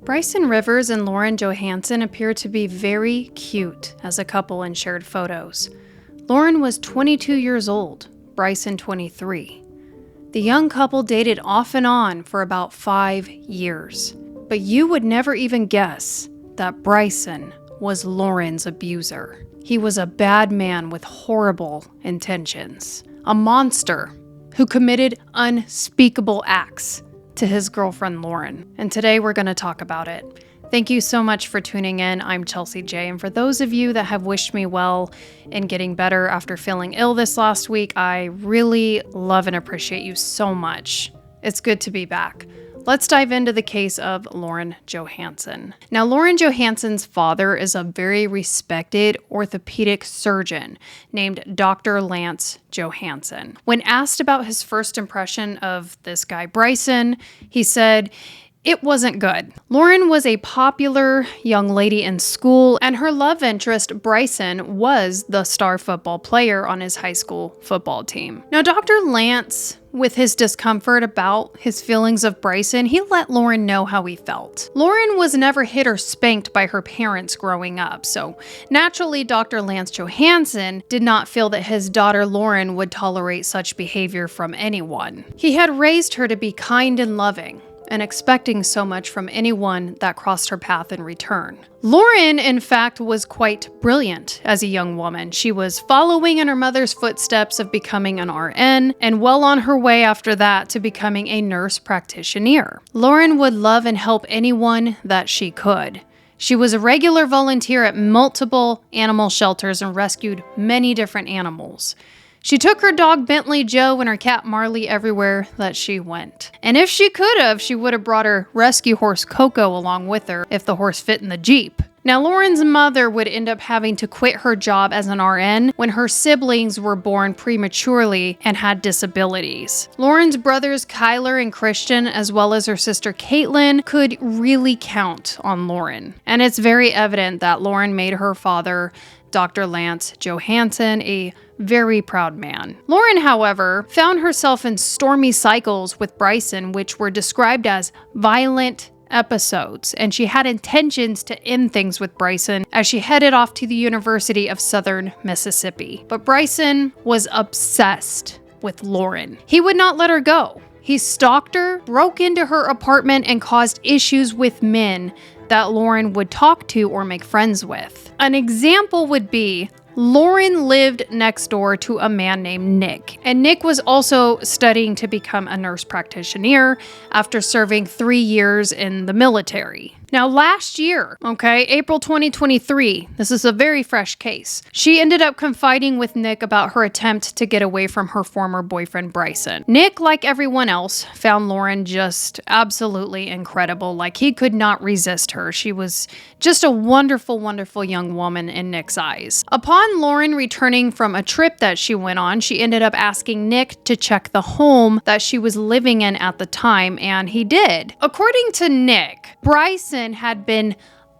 Bryson Rivers and Lauren Johansen appear to be very cute as a couple in shared photos. Lauren was 22 years old, Bryson 23. The young couple dated off and on for about 5 years. But you would never even guess that Bryson was Lauren's abuser. He was a bad man with horrible intentions. A monster who committed unspeakable acts to his girlfriend Lauren. And today we're going to talk about it. Thank you so much for tuning in. I'm Chelsea J. And for those of you that have wished me well in getting better after feeling ill this last week, I really love and appreciate you so much. It's good to be back. Let's dive into the case of Lauren Johansen. Now, Lauren Johansen's father is a very respected orthopedic surgeon named Dr. Lance Johansen. When asked about his first impression of this guy, Bryson, he said, "It wasn't good." Lauren was a popular young lady in school, and her love interest, Bryson, was the star football player on his high school football team. Now, Dr. Lance, with his discomfort about his feelings of Bryson, he let Lauren know how he felt. Lauren was never hit or spanked by her parents growing up, so naturally Dr. Lance Johansen did not feel that his daughter Lauren would tolerate such behavior from anyone. He had raised her to be kind and loving, and expecting so much from anyone that crossed her path in return. Lauren, in fact, was quite brilliant as a young woman. She was following in her mother's footsteps of becoming an RN, and well on her way after that to becoming a nurse practitioner. Lauren would love and help anyone that she could. She was a regular volunteer at multiple animal shelters and rescued many different animals. She took her dog Bentley Joe and her cat Marley everywhere that she went. And if she could have, she would have brought her rescue horse Coco along with her if the horse fit in the Jeep. Now, Lauren's mother would end up having to quit her job as an RN when her siblings were born prematurely and had disabilities. Lauren's brothers Kyler and Christian, as well as her sister Caitlin, could really count on Lauren. And it's very evident that Lauren made her father, Dr. Lance Johansen, a very proud man. Lauren, however, found herself in stormy cycles with Bryson, which were described as violent episodes, and she had intentions to end things with Bryson as she headed off to the University of Southern Mississippi. But Bryson was obsessed with Lauren. He would not let her go. He stalked her, broke into her apartment, and caused issues with men that Lauren would talk to or make friends with. An example would be Lauren lived next door to a man named Nick, and Nick was also studying to become a nurse practitioner after serving 3 years in the military. Now, last year, April 2023, this is a very fresh case. She ended up confiding with Nick about her attempt to get away from her former boyfriend, Bryson. Nick, like everyone else, found Lauren just absolutely incredible. Like, he could not resist her. She was just a wonderful, wonderful young woman in Nick's eyes. Upon Lauren returning from a trip that she went on, she ended up asking Nick to check the home that she was living in at the time, and he did. According to Nick, Bryson had been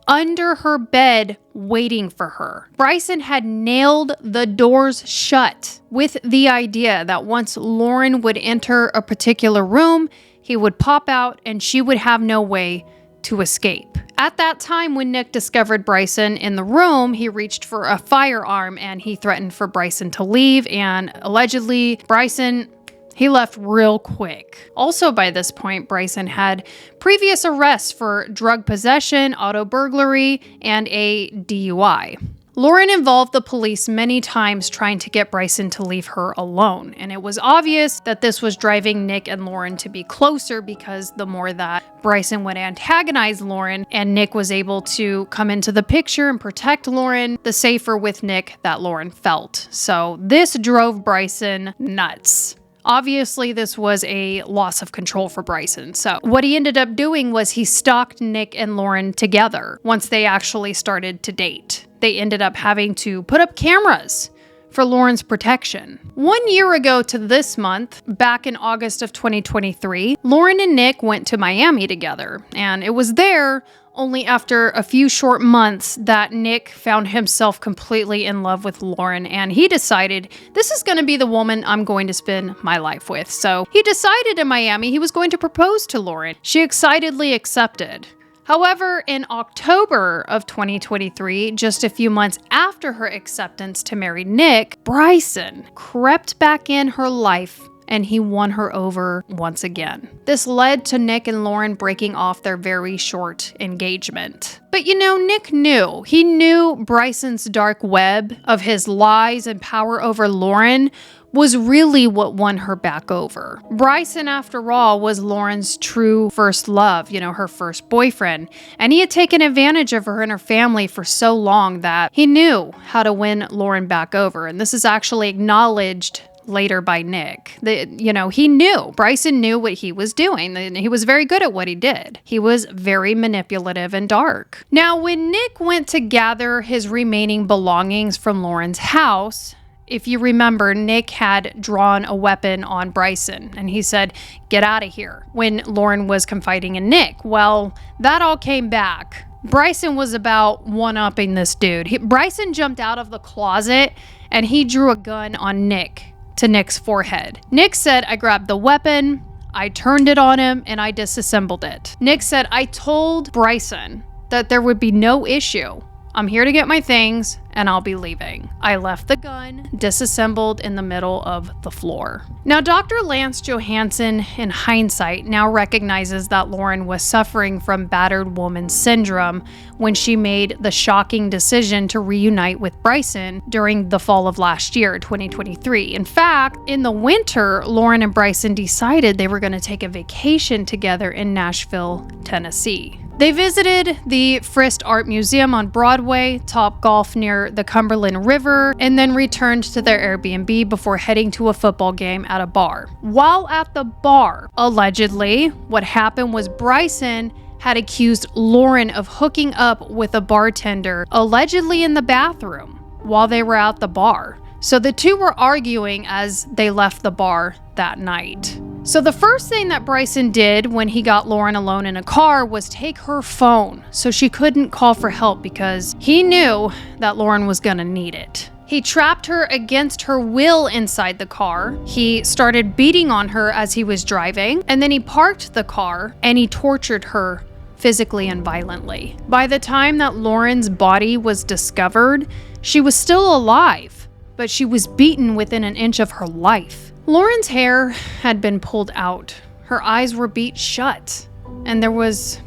under her bed waiting for her. Bryson had nailed the doors shut with the idea that once Lauren would enter a particular room, he would pop out and she would have no way to escape. At that time, when Nick discovered Bryson in the room, he reached for a firearm and he threatened for Bryson to leave, and allegedly Bryson, he left real quick. Also, by this point, Bryson had previous arrests for drug possession, auto burglary, and a DUI. Lauren involved the police many times trying to get Bryson to leave her alone, and it was obvious that this was driving Nick and Lauren to be closer because the more that Bryson would antagonize Lauren and Nick was able to come into the picture and protect Lauren, the safer with Nick that Lauren felt. So this drove Bryson nuts. Obviously, this was a loss of control for Bryson. So what he ended up doing was he stalked Nick and Lauren together once they actually started to date. They ended up having to put up cameras for Lauren's protection. 1 year ago to this month, back in August of 2023, Lauren and Nick went to Miami together, and it was there only after a few short months that Nick found himself completely in love with Lauren, and he decided, this is going to be the woman I'm going to spend my life with. So he decided in Miami he was going to propose to Lauren. She excitedly accepted. However, in October of 2023, just a few months after her acceptance to marry Nick, Bryson crept back in her life and he won her over once again. This led to Nick and Lauren breaking off their very short engagement. But Nick knew. He knew Bryson's dark web of his lies and power over Lauren was really what won her back over. Bryson, after all, was Lauren's true first love, her first boyfriend. And he had taken advantage of her and her family for so long that he knew how to win Lauren back over. And this is actually acknowledged later by Nick. He knew. Bryson knew what he was doing. He was very good at what he did. He was very manipulative and dark. Now, when Nick went to gather his remaining belongings from Lauren's house, if you remember, Nick had drawn a weapon on Bryson and he said, "Get out of here," when Lauren was confiding in Nick. Well, that all came back. Bryson was about one-upping this dude. Bryson jumped out of the closet and he drew a gun on Nick to Nick's forehead. Nick said, "I grabbed the weapon, I turned it on him, and I disassembled it." Nick said, "I told Bryson that there would be no issue. I'm here to get my things and I'll be leaving. I left the gun disassembled in the middle of the floor." Now, Dr. Lance Johansen, in hindsight, now recognizes that Lauren was suffering from battered woman syndrome when she made the shocking decision to reunite with Bryson during the fall of last year, 2023. In fact, in the winter, Lauren and Bryson decided they were going to take a vacation together in Nashville, Tennessee. They visited the Frist Art Museum on Broadway, Topgolf near the Cumberland River, and then returned to their Airbnb before heading to a football game at a bar. While at the bar, allegedly, what happened was Bryson had accused Lauren of hooking up with a bartender, allegedly in the bathroom, while they were at the bar. So the two were arguing as they left the bar that night. So the first thing that Bryson did when he got Lauren alone in a car was take her phone so she couldn't call for help because he knew that Lauren was gonna need it. He trapped her against her will inside the car. He started beating on her as he was driving, and then he parked the car and he tortured her physically and violently. By the time that Lauren's body was discovered, she was still alive, but she was beaten within an inch of her life. Lauren's hair had been pulled out. Her eyes were beat shut, and there was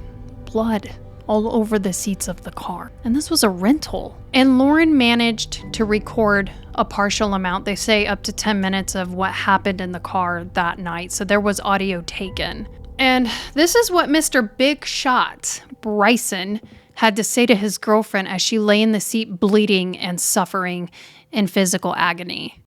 blood all over the seats of the car. And this was a rental. And Lauren managed to record a partial amount, they say up to 10 minutes, of what happened in the car that night. So there was audio taken. And this is what Mr. Big Shot, Bryson, had to say to his girlfriend as she lay in the seat bleeding and suffering in physical agony.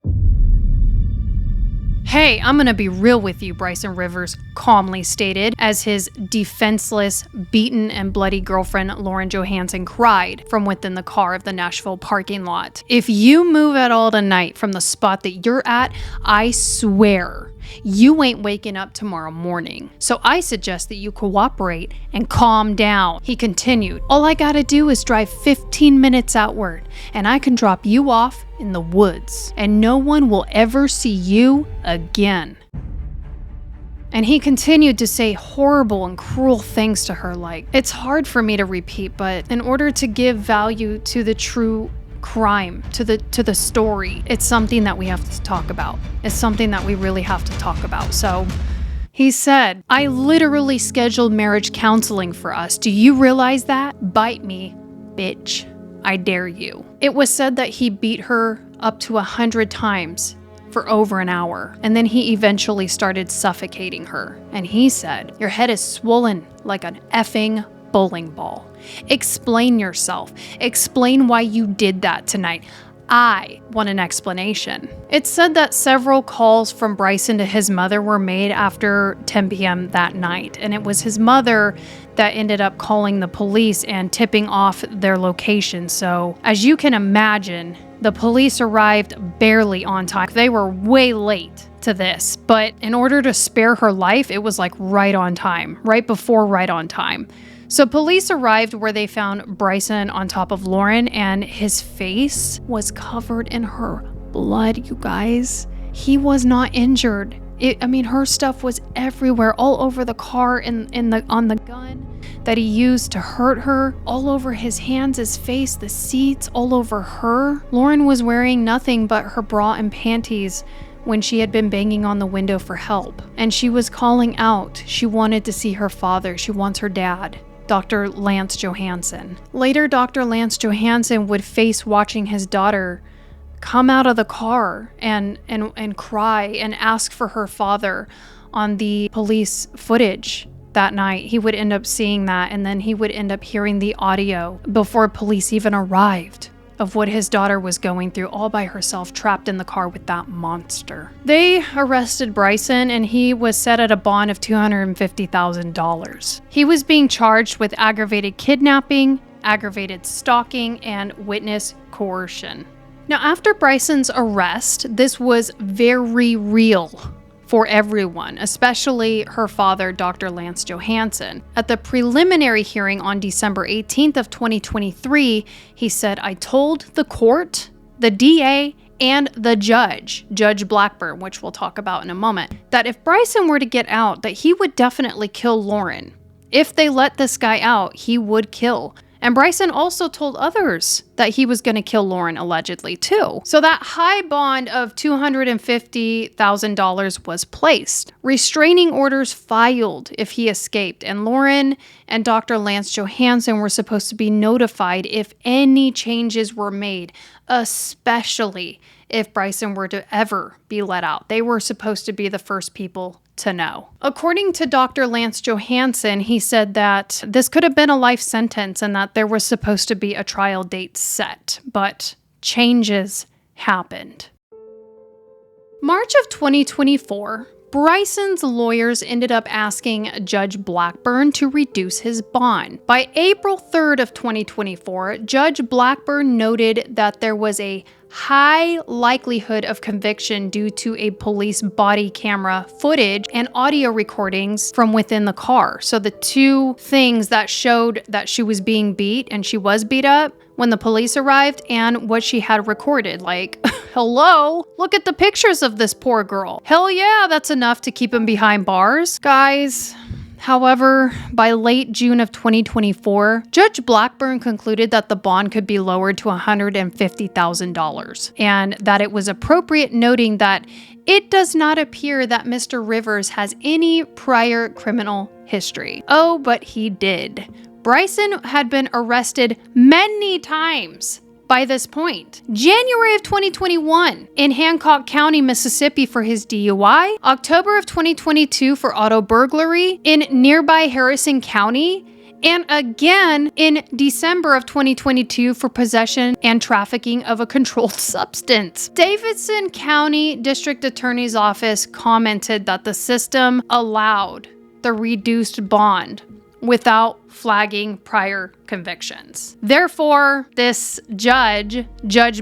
"Hey, I'm gonna be real with you," Bryson Rivers calmly stated as his defenseless, beaten, and bloody girlfriend Lauren Johansen cried from within the car of the Nashville parking lot. "If you move at all tonight from the spot that you're at, I swear you ain't waking up tomorrow morning. So I suggest that you cooperate and calm down." He continued, "All I gotta do is drive 15 minutes outward, and I can drop you off in the woods, and no one will ever see you again." And he continued to say horrible and cruel things to her like, "It's hard for me to repeat, but in order to give value to the true crime, to the story, it's something that we have to talk about. It's something that we really have to talk about." So he said, "I literally scheduled marriage counseling for us. Do you realize that? Bite me, bitch. I dare you." It was said that he beat her up to 100 times for over an hour, and then he eventually started suffocating her. And he said, "Your head is swollen like an effing bowling ball. Explain yourself. Explain why you did that tonight. I want an explanation." It's said that several calls from Bryson to his mother were made after 10 p.m. that night, and it was his mother that ended up calling the police and tipping off their location. So, as you can imagine, the police arrived barely on time. They were way late to this, but in order to spare her life, it was like right on time, right before right on time. So police arrived where they found Bryson on top of Lauren, and his face was covered in her blood, you guys. He was not injured. Her stuff was everywhere, all over the car, on the gun. that he used to hurt her, all over his hands, his face, the seats, all over her. Lauren was wearing nothing but her bra and panties when she had been banging on the window for help. And she was calling out. She wanted to see her father. She wants her dad, Dr. Lance Johansen. Later, Dr. Lance Johansen would face watching his daughter come out of the car and cry and ask for her father on the police footage that night. He would end up seeing that, and then he would end up hearing the audio before police even arrived of what his daughter was going through all by herself, trapped in the car with that monster. They arrested Bryson, and he was set at a bond of $250,000. He was being charged with aggravated kidnapping, aggravated stalking, and witness coercion. Now, after Bryson's arrest, this was very real for everyone, especially her father, Dr. Lance Johansen. At the preliminary hearing on December 18th of 2023, he said, "I told the court, the DA, and the judge, Judge Blackburn, which we'll talk about in a moment, that if Bryson were to get out, that he would definitely kill Lauren. If they let this guy out, he would kill." And Bryson also told others that he was going to kill Lauren, allegedly, too. So that high bond of $250,000 was placed. Restraining orders filed if he escaped, and Lauren and Dr. Lance Johansen were supposed to be notified if any changes were made, especially if Bryson were to ever be let out. They were supposed to be the first people to know. According to Dr. Lance Johansen, he said that this could have been a life sentence and that there was supposed to be a trial date set, but changes happened. March of 2024, Bryson's lawyers ended up asking Judge Blackburn to reduce his bond. By April 3rd of 2024, Judge Blackburn noted that there was a high likelihood of conviction due to a police body camera footage and audio recordings from within the car. So the two things that showed that she was being beat and she was beat up when the police arrived, and what she had recorded. Like, hello, look at the pictures of this poor girl. Hell yeah, that's enough to keep him behind bars. Guys, however, by late June of 2024, Judge Blackburn concluded that the bond could be lowered to $150,000 and that it was appropriate, noting that it does not appear that Mr. Rivers has any prior criminal history. Oh, but he did. Bryson had been arrested many times by this point. January of 2021 in Hancock County, Mississippi for his DUI. October of 2022 for auto burglary in nearby Harrison County. And again in December of 2022 for possession and trafficking of a controlled substance. Davidson County District Attorney's Office commented that the system allowed the reduced bond without flagging prior convictions. Therefore, this Judge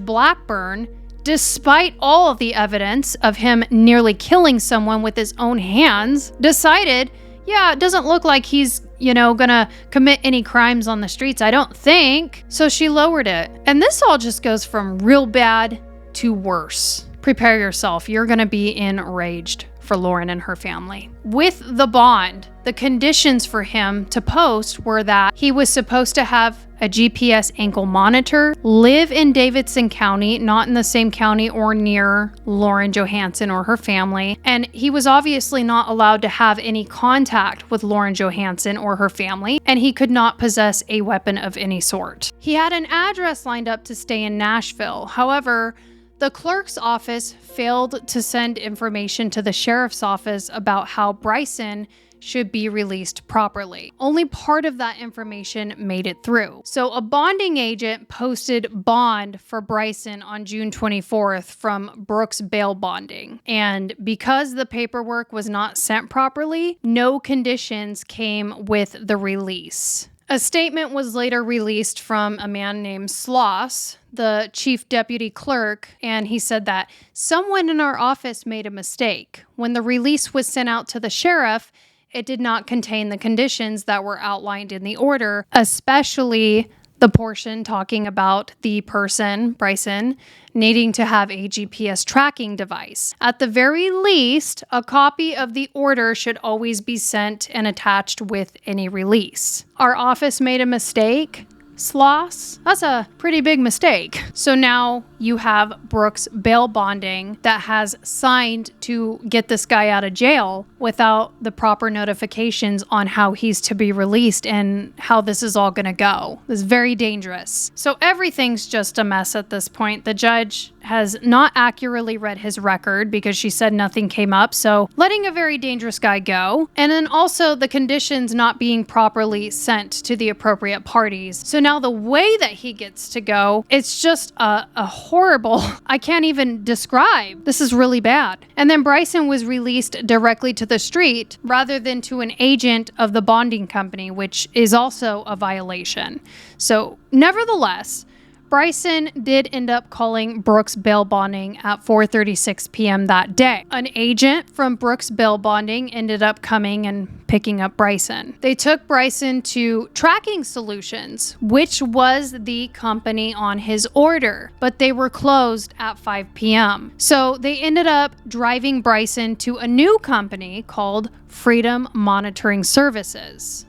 Blackburn, despite all of the evidence of him nearly killing someone with his own hands, decided, yeah, it doesn't look like he's, gonna commit any crimes on the streets, I don't think. So she lowered it. And this all just goes from real bad to worse. Prepare yourself. You're gonna be enraged for Lauren and her family. With the bond, the conditions for him to post were that he was supposed to have a GPS ankle monitor, live in Davidson County, not in the same county or near Lauren Johansen or her family, and he was obviously not allowed to have any contact with Lauren Johansen or her family, and he could not possess a weapon of any sort. He had an address lined up to stay in Nashville. However, the clerk's office failed to send information to the sheriff's office about how Bryson should be released properly. Only part of that information made it through. So a bonding agent posted bond for Bryson on June 24th from Brooks Bail Bonding. And because the paperwork was not sent properly, no conditions came with the release. A statement was later released from a man named Sloss, the chief deputy clerk, and he said that someone in our office made a mistake. When the release was sent out to the sheriff, it did not contain the conditions that were outlined in the order, especially The portion talking about the person, Bryson, needing to have a GPS tracking device. At the very least, a copy of the order should always be sent and attached with any release. Our office made a mistake. Sloss, that's a pretty big mistake. So now you have Brooks bail bonding that has signed to get this guy out of jail without the proper notifications on how he's to be released and how this is all going to go. This is very dangerous. So everything's just a mess at this point. The judge has not accurately read his record because she said nothing came up. So letting a very dangerous guy go. And then also the conditions not being properly sent to the appropriate parties. So now the way that he gets to go, it's just a horrible, I can't even describe. This is really bad. And then Bryson was released directly to the street rather than to an agent of the bonding company, which is also a violation. So nevertheless, Bryson did end up calling Brooks bail bonding at 4:36 p.m. that day. An agent from Brooks bail bonding ended up coming and picking up Bryson. They took Bryson to Tracking Solutions, which was the company on his order, but they were closed at 5 p.m. So they ended up driving Bryson to a new company called Freedom Monitoring Services.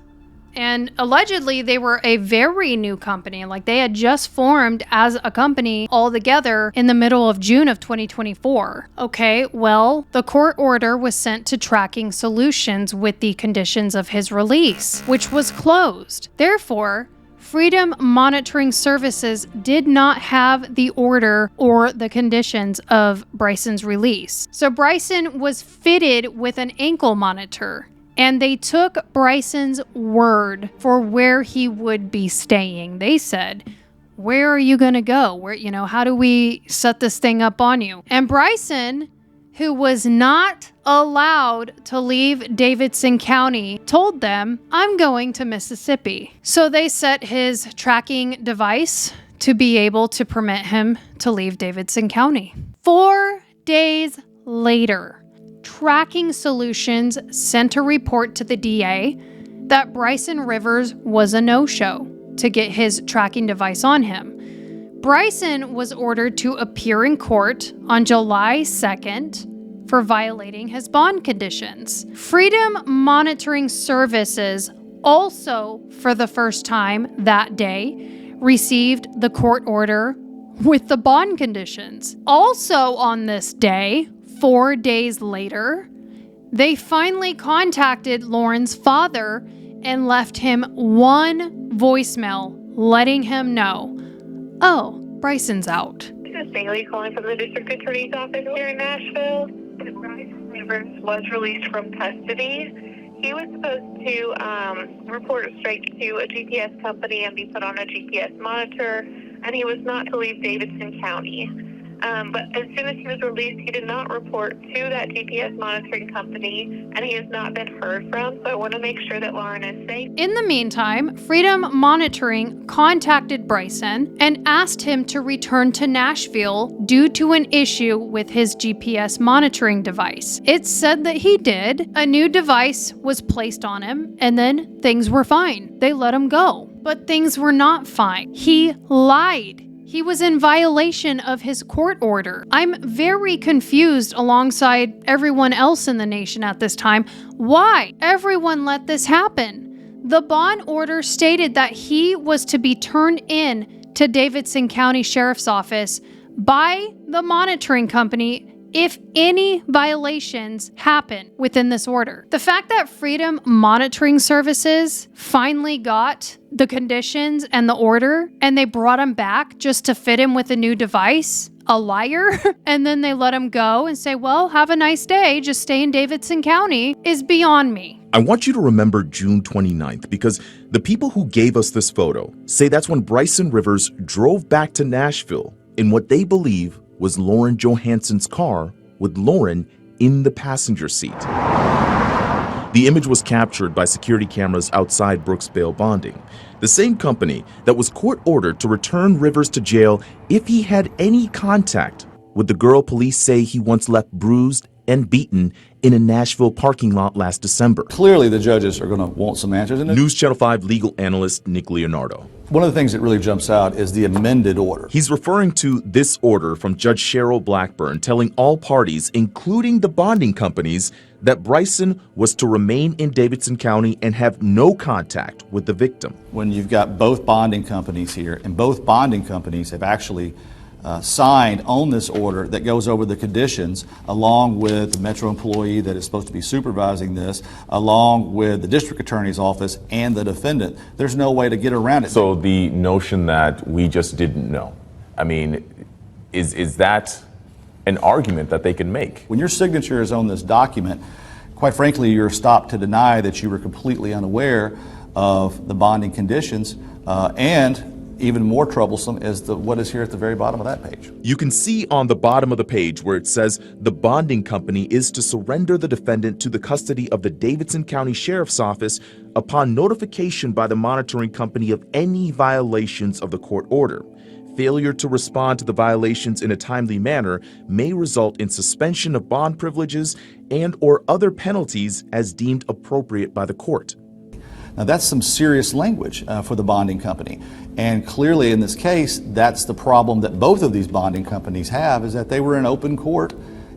And allegedly, they were a very new company. Like, they had just formed as a company all together in the middle of June of 2024. Okay, well, the court order was sent to Tracking Solutions with the conditions of his release, which was closed. Therefore, Freedom Monitoring Services did not have the order or the conditions of Bryson's release. So Bryson was fitted with an ankle monitor. And they took Bryson's word for where he would be staying. They said, where are you going to go? How do we set this thing up on you? And Bryson, who was not allowed to leave Davidson County, told them, I'm going to Mississippi. So they set his tracking device to be able to permit him to leave Davidson County. 4 days later, Tracking Solutions sent a report to the DA that Bryson Rivers was a no-show to get his tracking device on him. Bryson was ordered to appear in court on July 2nd for violating his bond conditions. Freedom Monitoring Services also, for the first time that day, received the court order with the bond conditions. Also on this day, 4 days later, they finally contacted Lauren's father and left him one voicemail letting him know, oh, Bryson's out. This is Bailey calling from the District Attorney's Office here in Nashville. Bryson Rivers was released from custody. He was supposed to report straight to a GPS company and be put on a GPS monitor, and he was not to leave Davidson County. But as soon as he was released, he did not report to that GPS monitoring company, and he has not been heard from, so I want to make sure that Lauren is safe. In the meantime, Freedom Monitoring contacted Bryson and asked him to return to Nashville due to an issue with his GPS monitoring device. It said that he did. A new device was placed on him, and then things were fine. They let him go. But things were not fine. He lied. He was in violation of his court order. I'm very confused alongside everyone else in the nation at this time. Why? Everyone let this happen. The bond order stated that he was to be turned in to Davidson County Sheriff's Office by the monitoring company if any violations happen within this order. The fact that Freedom Monitoring Services finally got the conditions and the order and they brought him back just to fit him with a new device, a liar, and then they let him go and say, well, have a nice day, just stay in Davidson County, is beyond me. I want you to remember June 29th because the people who gave us this photo say that's when Bryson Rivers drove back to Nashville in what they believe was Lauren Johansen's car with Lauren in the passenger seat. The image was captured by security cameras outside Brooks bail bonding, the same company that was court ordered to return Rivers to jail if he had any contact with the girl police say he once left bruised and beaten in a Nashville parking lot last December. Clearly the judges are going to want some answers. News Channel 5 legal analyst Nick Leonardo. One of the things that really jumps out is the amended order. He's referring to this order from Judge Cheryl Blackburn telling all parties, including the bonding companies, that Bryson was to remain in Davidson County and have no contact with the victim. When you've got both bonding companies here, and both bonding companies have actually signed on this order that goes over the conditions, along with the Metro employee that is supposed to be supervising this, along with the district attorney's office and the defendant, there's no way to get around it. So the notion that we just didn't know, I mean, is that an argument that they can make? When your signature is on this document, quite frankly, you're stopped to deny that you were completely unaware of the bonding conditions, and even more troublesome is what is here at the very bottom of that page. You can see on the bottom of the page where it says the bonding company is to surrender the defendant to the custody of the Davidson County Sheriff's Office upon notification by the monitoring company of any violations of the court order. Failure to respond to the violations in a timely manner may result in suspension of bond privileges and/or other penalties as deemed appropriate by the court. Now that's some serious language for the bonding company. And clearly in this case, that's the problem that both of these bonding companies have, is that they were in open court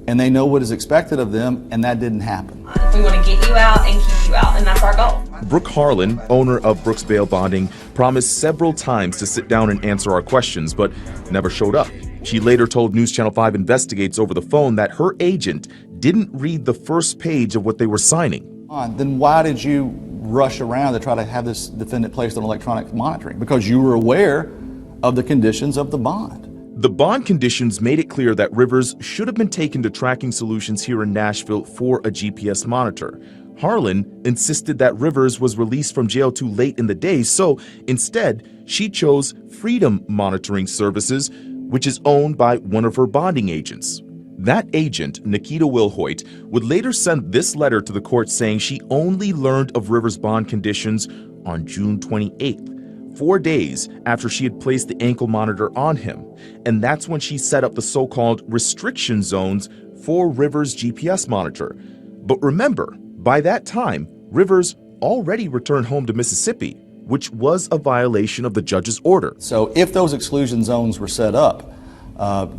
and they know what is expected of them, and that didn't happen. We want to get you out and keep you out, and that's our goal. Brooke Harlan, owner of Brooks Bail Bonding, promised several times to sit down and answer our questions, but never showed up. She later told News Channel 5 Investigates over the phone that her agent didn't read the first page of what they were signing. Then why did you rush around to try to have this defendant placed on electronic monitoring? Because you were aware of the conditions of the bond. The bond conditions made it clear that Rivers should have been taken to Tracking Solutions here in Nashville for a GPS monitor. Harlan insisted that Rivers was released from jail too late in the day, so instead, she chose Freedom Monitoring Services, which is owned by one of her bonding agents. That agent, Nikita Wilhoit, would later send this letter to the court saying she only learned of Rivers' bond conditions on June 28th, 4 days after she had placed the ankle monitor on him. And that's when she set up the so-called restriction zones for Rivers' GPS monitor. But remember, by that time, Rivers already returned home to Mississippi, which was a violation of the judge's order. So if those exclusion zones were set up,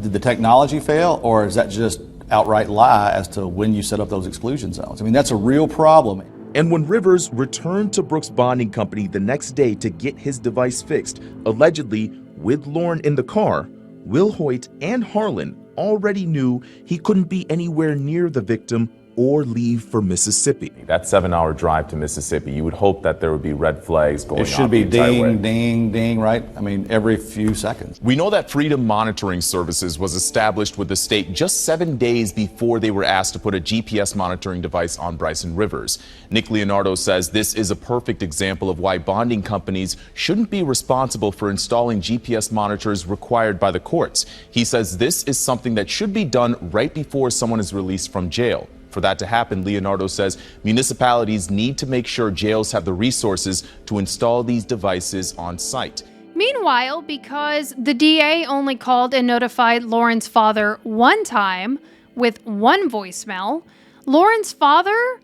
did the technology fail, or is that just outright lie as to when you set up those exclusion zones? I mean, that's a real problem. And when Rivers returned to Brooks Bonding Company the next day to get his device fixed, allegedly with Lauren in the car, Wilhoit and Harlan already knew he couldn't be anywhere near the victim or leave for Mississippi. That 7-hour drive to Mississippi, you would hope that there would be red flags going on. It should be ding, ding, ding, right? I mean, every few seconds. We know that Freedom Monitoring Services was established with the state just 7 days before they were asked to put a GPS monitoring device on Bryson Rivers. Nick Leonardo says this is a perfect example of why bonding companies shouldn't be responsible for installing GPS monitors required by the courts. He says this is something that should be done right before someone is released from jail. For that to happen, Leonardo says municipalities need to make sure jails have the resources to install these devices on site. Meanwhile, because the DA only called and notified Lauren's father one time with one voicemail, Lauren's father,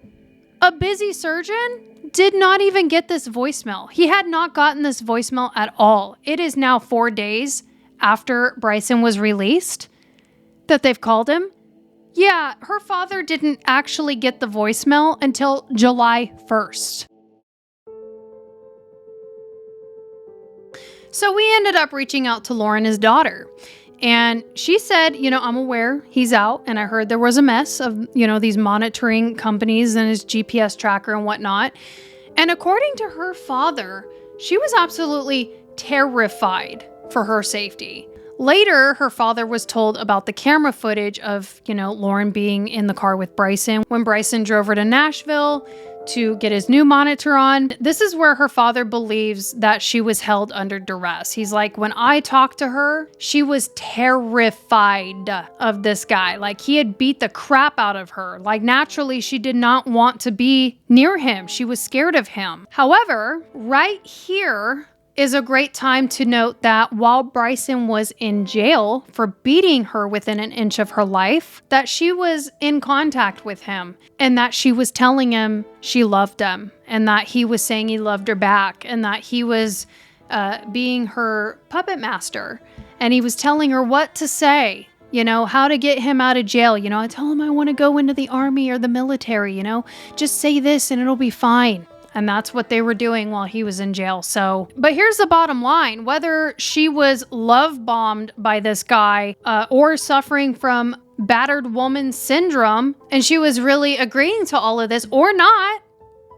a busy surgeon, did not even get this voicemail. He had not gotten this voicemail at all. It is now 4 days after Bryson was released that they've called him. Yeah, her father didn't actually get the voicemail until July 1st. So we ended up reaching out to Lauren, his daughter. And she said, I'm aware he's out, and I heard there was a mess of, these monitoring companies and his GPS tracker and whatnot. And according to her father, she was absolutely terrified for her safety. Later, her father was told about the camera footage of, Lauren being in the car with Bryson when Bryson drove her to Nashville to get his new monitor on. This is where her father believes that she was held under duress. He's like, when I talked to her, she was terrified of this guy. Like, he had beat the crap out of her. Like, naturally, she did not want to be near him. She was scared of him. However, right here is a great time to note that while Bryson was in jail for beating her within an inch of her life, that she was in contact with him and that she was telling him she loved him and that he was saying he loved her back and that he was being her puppet master. And he was telling her what to say, how to get him out of jail. I tell him I want to go into the army or the military, just say this and it'll be fine. And that's what they were doing while he was in jail. But here's the bottom line. Whether she was love bombed by this guy or suffering from battered woman syndrome, and she was really agreeing to all of this or not,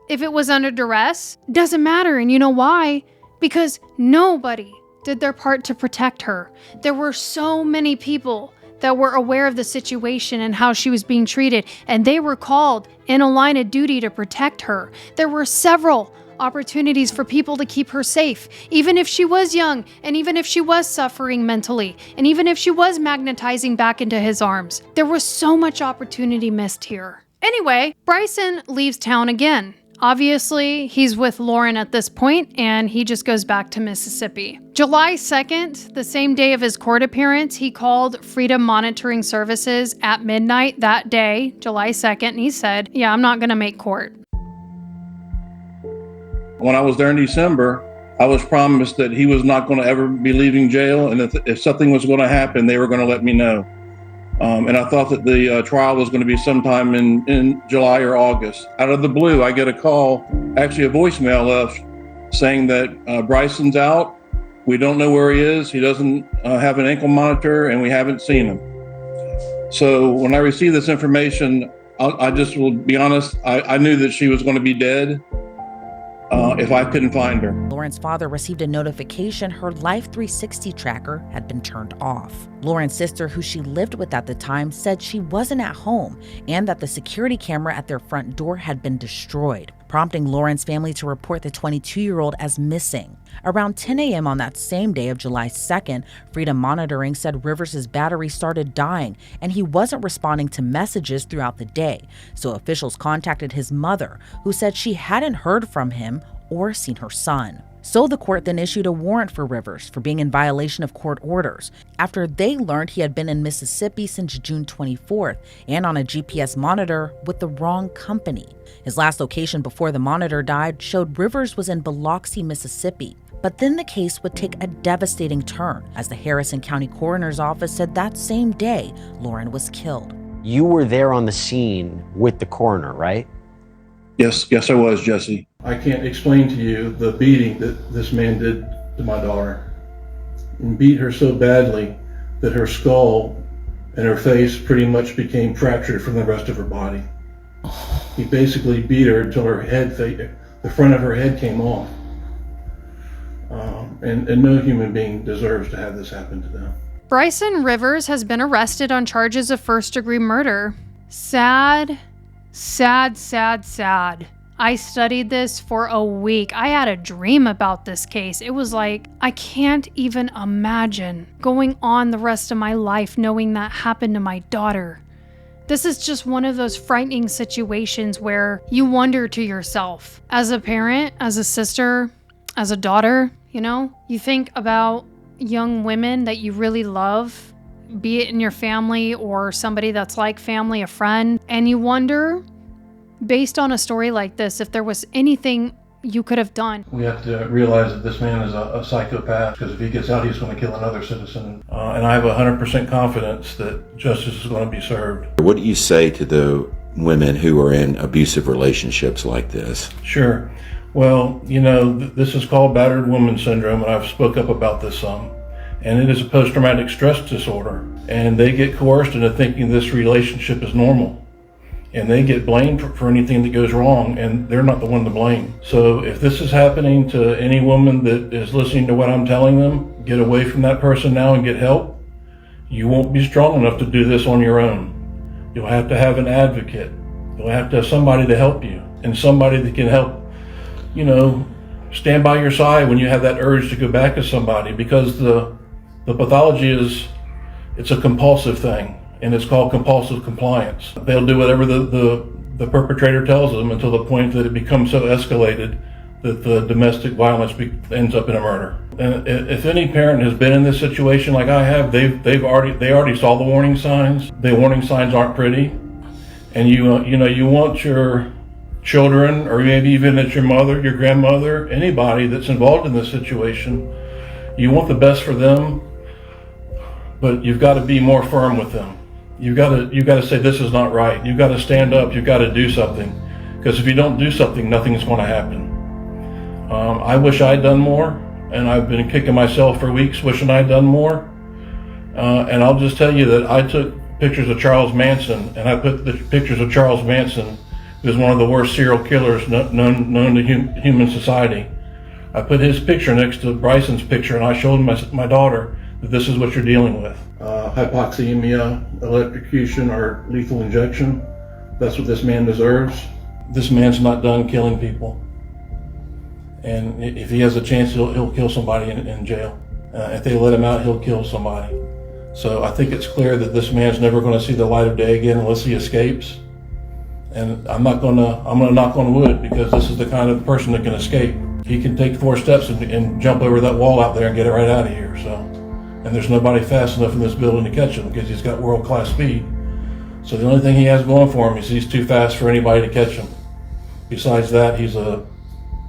if it was under duress, doesn't matter. And you know why? Because nobody did their part to protect her. There were so many people that were aware of the situation and how she was being treated, and they were called in a line of duty to protect her. There were several opportunities for people to keep her safe, even if she was young, and even if she was suffering mentally, and even if she was magnetizing back into his arms. There was so much opportunity missed here. Anyway, Bryson leaves town again. Obviously, he's with Lauren at this point, and he just goes back to Mississippi. July 2nd, the same day of his court appearance, he called Freedom Monitoring Services at midnight that day, July 2nd, and he said, yeah, I'm not going to make court. When I was there in December, I was promised that he was not going to ever be leaving jail, and if something was going to happen, they were going to let me know. And I thought that the trial was going to be sometime in July or August. Out of the blue, I get a call, actually a voicemail left, saying that Bryson's out. We don't know where he is. He doesn't have an ankle monitor, and we haven't seen him. So when I received this information, I just will be honest, I knew that she was going to be dead if I couldn't find her. Lauren's father received a notification her Life 360 tracker had been turned off. Lauren's sister, who she lived with at the time, said she wasn't at home and that the security camera at their front door had been destroyed, prompting Lauren's family to report the 22-year-old as missing. Around 10 a.m. on that same day of July 2nd, Freedom Monitoring said Rivers' battery started dying and he wasn't responding to messages throughout the day. So officials contacted his mother, who said she hadn't heard from him or seen her son. So the court then issued a warrant for Rivers for being in violation of court orders after they learned he had been in Mississippi since June 24th and on a GPS monitor with the wrong company. His last location before the monitor died showed Rivers was in Biloxi, Mississippi. But then the case would take a devastating turn as the Harrison County Coroner's Office said that same day Lauren was killed. You were there on the scene with the coroner, right? Yes, I was, Jesse. I can't explain to you the beating that this man did to my daughter. And beat her so badly that her skull and her face pretty much became fractured from the rest of her body. He basically beat her until her head, the front of her head came off. And no human being deserves to have this happen to them. Bryson Rivers has been arrested on charges of first-degree murder. Sad, sad, sad, sad. I studied this for a week. I had a dream about this case. It was like, I can't even imagine going on the rest of my life knowing that happened to my daughter. This is just one of those frightening situations where you wonder to yourself, as a parent, as a sister, as a daughter, you think about young women that you really love, be it in your family or somebody that's like family, a friend, and you wonder, based on a story like this, if there was anything you could have done. We have to realize that this man is a psychopath, because if he gets out, he's going to kill another citizen. And I have 100% confidence that justice is going to be served. What do you say to the women who are in abusive relationships like this? Sure. Well, this is called battered woman syndrome, and I've spoke up about this some. And it is a post-traumatic stress disorder. And they get coerced into thinking this relationship is normal. And they get blamed for anything that goes wrong, and they're not the one to blame. So if this is happening to any woman that is listening to what I'm telling them, get away from that person now and get help. You won't be strong enough to do this on your own. You'll have to have an advocate. You'll have to have somebody to help you, and somebody that can help, stand by your side when you have that urge to go back to somebody, because the pathology it's a compulsive thing. And it's called compulsive compliance. They'll do whatever the perpetrator tells them until the point that it becomes so escalated that the domestic violence ends up in a murder. And if any parent has been in this situation like I have, they already saw the warning signs. The warning signs aren't pretty, and you want your children, or maybe even it's your mother, your grandmother, anybody that's involved in this situation, you want the best for them, but you've got to be more firm with them. You've got to say, this is not right. You've got to stand up. You've got to do something. Because if you don't do something, nothing's going to happen. I wish I'd done more, and I've been kicking myself for weeks wishing I'd done more. And I'll just tell you that I took pictures of Charles Manson, and I put the pictures of Charles Manson, who is one of the worst serial killers known to human society. I put his picture next to Bryson's picture, and I showed my daughter that this is what you're dealing with. Hypoxemia, electrocution, or lethal injection. That's what this man deserves. This man's not done killing people. And if he has a chance, he'll kill somebody in jail. If they let him out, he'll kill somebody. So I think it's clear that this man's never going to see the light of day again unless he escapes. And I'm going to knock on wood, because this is the kind of person that can escape. He can take 4 steps and jump over that wall out there and get it right out of here. So, and there's nobody fast enough in this building to catch him, because he's got world-class speed. So the only thing he has going for him is he's too fast for anybody to catch him. Besides that, he's a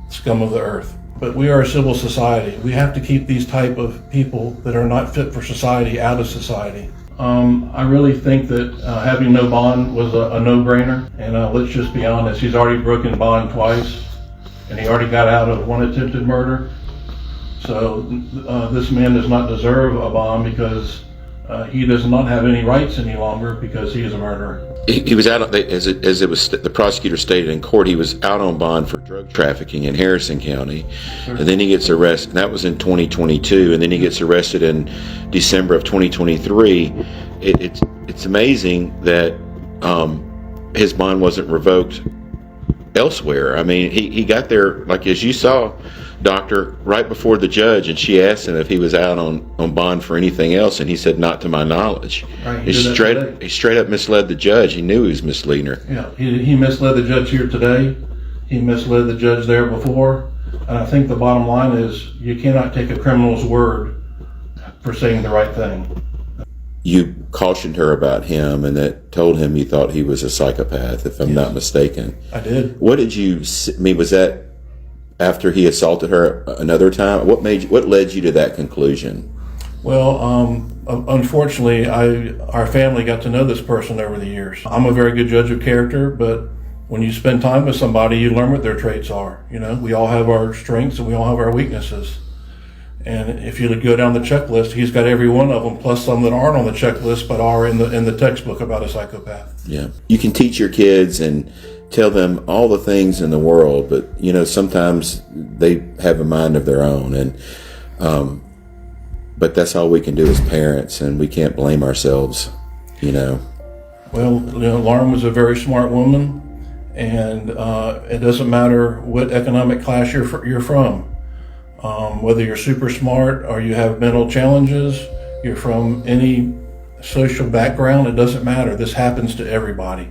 scum of the earth. But we are a civil society. We have to keep these type of people that are not fit for society out of society. I really think that having no bond was a no-brainer. And let's just be honest, he's already broken bond twice, and he already got out of 1 attempted murder. So this man does not deserve a bond, because he does not have any rights any longer, because he is a murderer. He was out, as it was the prosecutor stated in court, he was out on bond for drug trafficking in Harrison County. Sure. And then he gets arrested, and that was in 2022, and then he gets arrested in December of 2023. It's amazing that his bond wasn't revoked elsewhere. I mean, he got there, like as you saw, Doctor, right before the judge, and she asked him if he was out on bond for anything else, and he said, not to my knowledge. Right, he straight up misled the judge. He knew he was misleading her. Yeah, he misled the judge here today. He misled the judge there before. And I think the bottom line is, you cannot take a criminal's word for saying the right thing. You cautioned her about him, and that told him you thought he was a psychopath, if I'm not mistaken. I did. What did you, I mean, was that after he assaulted her another time? What led you to that conclusion? Well, unfortunately, our family got to know this person over the years. I'm a very good judge of character, but when you spend time with somebody, you learn what their traits are. You know, we all have our strengths and we all have our weaknesses. And if you go down the checklist, he's got every one of them, plus some that aren't on the checklist but are in the textbook about a psychopath. Yeah, you can teach your kids and tell them all the things in the world, but you know, sometimes they have a mind of their own, and but that's all we can do as parents, and we can't blame ourselves, you know. Well, you know, Lauren was a very smart woman, and it doesn't matter what economic class you're from, whether you're super smart or you have mental challenges, you're from any social background, it doesn't matter. This happens to everybody.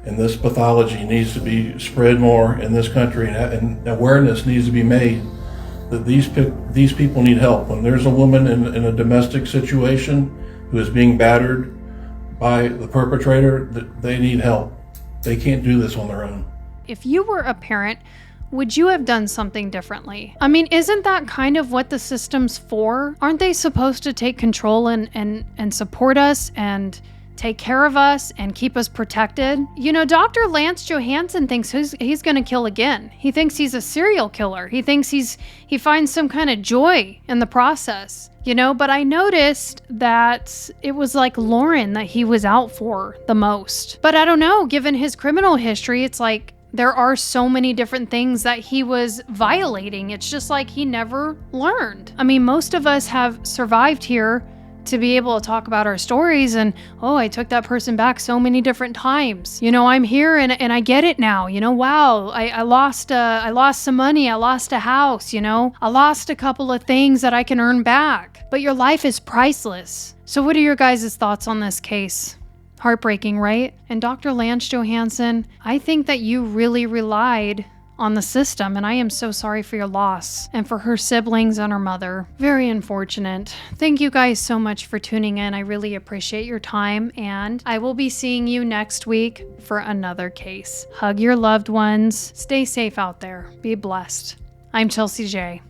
And this pathology needs to be spread more in this country, and awareness needs to be made that these people need help. When there's a woman in a domestic situation who is being battered by the perpetrator, they need help. They can't do this on their own. If you were a parent, would you have done something differently? I mean, isn't that kind of what the system's for? Aren't they supposed to take control and support us and take care of us and keep us protected? You know, Dr. Lance Johansen thinks he's gonna kill again. He thinks he's a serial killer. He thinks he finds some kind of joy in the process, you know, but I noticed that it was like Lauren that he was out for the most. But I don't know, given his criminal history, it's like there are so many different things that he was violating. It's just like he never learned. I mean, most of us have survived here to be able to talk about our stories and, oh, I took that person back so many different times. You know, I'm here and I get it now. You know, wow, I lost some money. I lost a house, you know. I lost a couple of things that I can earn back. But your life is priceless. So what are your guys' thoughts on this case? Heartbreaking, right? And Dr. Lance Johansen, I think that you really relied on the system, and I am so sorry for your loss and for her siblings and her mother. Very unfortunate. Thank you guys so much for tuning in. I really appreciate your time, and I will be seeing you next week for another case. Hug your loved ones. Stay safe out there. Be blessed. I'm Chelsea J.